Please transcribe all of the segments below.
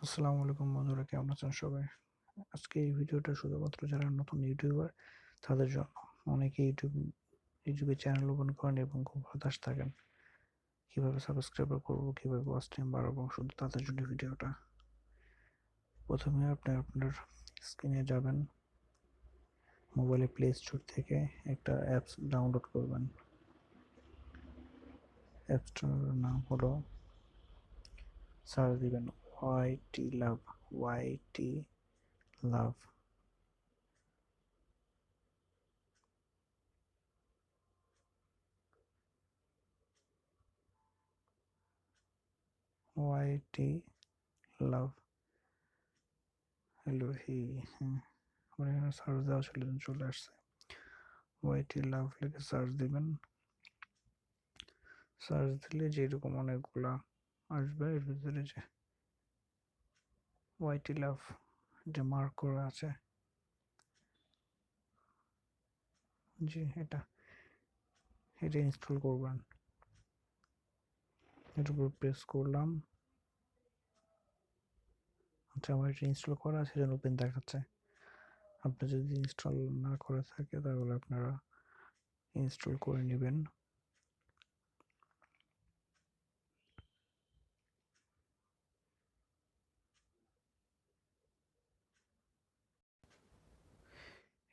আসসালামু আলাইকুম বন্ধুরা, কেমন আছেন সবাই? আজকে এই ভিডিওটা শুধুমাত্র যারা নতুন ইউটিউবার তাদের জন্য। অনেকে ইউটিউবে চ্যানেল ওপেন করেন এবং খুব হতাশ থাকেন। কিভাবে সাবস্ক্রাইবার করব, কিভাবে ওয়াচ টাইম বাড়াবো, শুধু তাদের জন্য ভিডিওটা। প্রথমে আপনি আপনার স্ক্রিনে যাবেন, মোবাইলে প্লে স্টোর থেকে একটা অ্যাপস ডাউনলোড করবেন। অ্যাপসটার নাম হলো, সার্চ দিবেন ওয়াইটি লাভ, ওয়াইটি লাভ। ওয়াইটি লাভ, হ্যালো হি, হ্যাঁ, আমার এখানে সার্চ দেওয়া ছিল, চলে আসছে। ওয়াইটি লাভ লিখে সার্চ দিবেন। সার্চ দিলে যেরকম অনেকগুলা আসবে, এর ভিতরে যে ওয়াইটি লাভ যে মার্ক করা আছে, জি এটা ইনস্টল করবেন। এর উপর প্রেস করলাম। আচ্ছা, আমার এটা ইনস্টল করা আছে, যেন ওপেন দেখাচ্ছে। আপনার যদি ইনস্টল না করা থাকে তাহলে আপনারা ইনস্টল করে নেবেন।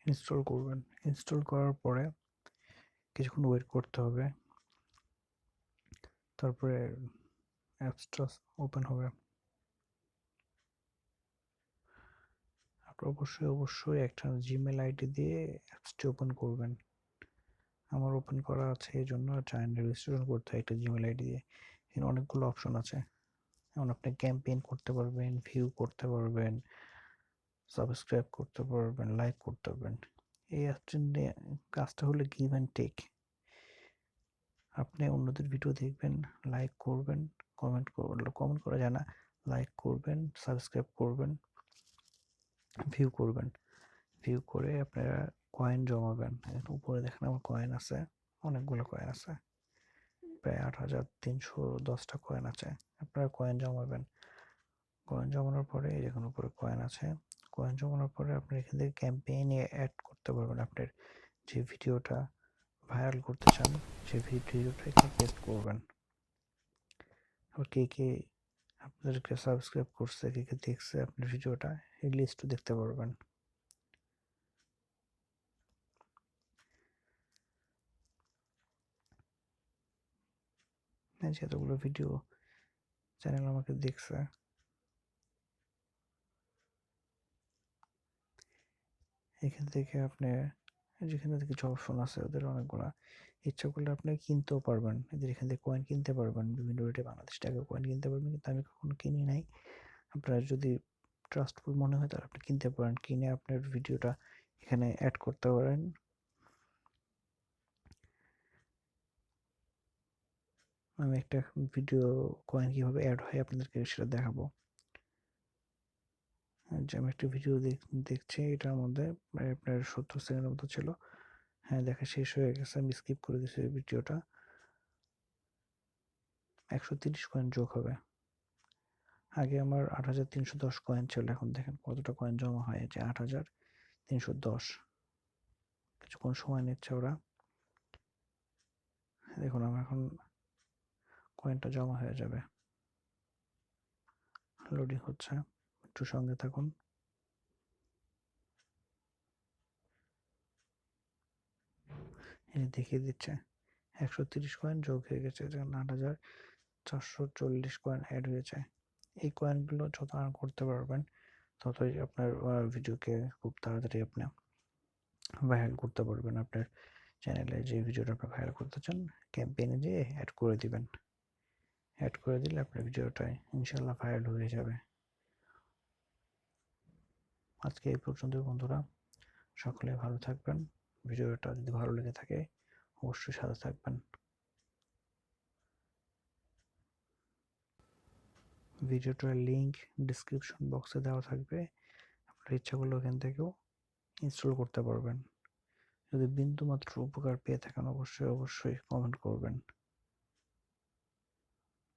ইনস্টল করবেন। ইনস্টল করার পরে কিছুক্ষণ ওয়েট করতে হবে, তারপরে অ্যাপসটা ওপেন হবে। অবশ্যই একটা জিমেল আইডি দিয়ে অ্যাপসটি ওপেন করবেন। আমার ওপেন করা আছে, এই জন্য চ্যানেল রেজিস্ট্রেশন করতে হয় একটা জিমেল আইডি দিয়ে। এখানে অনেকগুলো অপশন আছে। যেমন আপনি ক্যাম্পেইন করতে পারবেন, ভিউ করতে পারবেন, সাবস্ক্রাইব করতে পারবেন, লাইক করতে পারবেন। এই কাজটা হলো গিভ অ্যান্ড টেক। আপনি অন্যদের ভিডিও দেখবেন, লাইক করবেন, কমেন্ট করা যায় না, লাইক করবেন, সাবস্ক্রাইব করবেন, ভিউ করবেন। ভিউ করে আপনারা কয়েন জমাবেন। উপরে দেখেন আমার কয়েন আছে, অনেকগুলো কয়েন আছে, প্রায় 8,310টা কয়েন আছে। আপনারা কয়েন জমাবেন। কয়েন জমানোর পরে এই দেখুন উপরে কয়েন আছে। কয়েন জমানোর পরে আপনি এখান থেকে ক্যাম্পেইনে অ্যাড করতে পারবেন। আপনার যে ভিডিওটা ভাইরাল করতে চান সেই ভিডিওটা এখানে পেস্ট করবেন। আর কে কে আপনাদেরকে সাবস্ক্রাইব করছে, কে কে দেখছে আপনার ভিডিওটা, এই লিস্টও দেখতে পারবেন। যতগুলো ভিডিও চ্যানেল আমাকে দেখছে, এখান থেকে আপনি যেখানে কিছু অপশন আছে, ওদের অনেকগুলা, ইচ্ছা করলে আপনি কিনতেও পারবেন। এদের এখান থেকে কয়েন কিনতে পারবেন, বিভিন্ন রেটে বাংলাদেশ টাকা কয়েন কিনতে পারবেন, কিন্তু আমি কখনো কিনি নাই। আপনার যদি ট্রাস্টফুল মনে হয় তাহলে আপনি কিনতে পারেন, কিনে আপনার ভিডিওটা এখানে অ্যাড করতে পারেন। আমি একটা ভিডিও কয়েন কিভাবে অ্যাড হয় আপনাদেরকে সেটা দেখাবো। যে আমি একটা ভিডিও দেখছি, এটার মধ্যে আপনার 70 সেকেন্ডের মতো ছিল। হ্যাঁ, দেখা শেষ হয়ে গেছে, আমি স্কিপ করে দিয়েছি ভিডিওটা। 130 কয়েন যোগ হবে। আগে আমার 8,310 কয়েন ছিল, এখন দেখেন কতটা কয়েন জমা হয়, যে 8,310। কিছুক্ষণ সময় নিচ্ছে ওরা। দেখুন আমার এখন কয়েনটা জমা হয়ে যাবে। লোডিং হচ্ছে, একটু সঙ্গে থাকুন। এই দেখিয়ে দিচ্ছে 130 কয়েন যোগ হয়ে গেছে, যেমন 8,440 কয়েন অ্যাড হয়েছে। এই কয়েনগুলো যত আর্ন করতে পারবেন ততই আপনার ভিডিওকে খুব তাড়াতাড়ি আপনি ভাইরাল করতে পারবেন। আপনার চ্যানেলে যে ভিডিওটা আপনি ভাইরাল করতে চান, ক্যাম্পেইনে যেয়ে অ্যাড করে দিবেন। অ্যাড করে দিলে আপনার ভিডিওটা ইনশাল্লাহ ভাইরাল হয়ে যাবে। আজকে এই পর্যন্ত বন্ধুরা, সকলে ভালো থাকবেন। ভিডিওটা যদি ভালো লেগে থাকে অবশ্যই সাথে থাকবেন। ভিডিওটার লিঙ্ক ডিসক্রিপশন বক্সে দেওয়া থাকবে, আপনার ইচ্ছা করলে ওখান থেকেও ইনস্টল করতে পারবেন। যদি বিন্দুমাত্র উপকার পেয়ে থাকেন অবশ্যই কমেন্ট করবেন।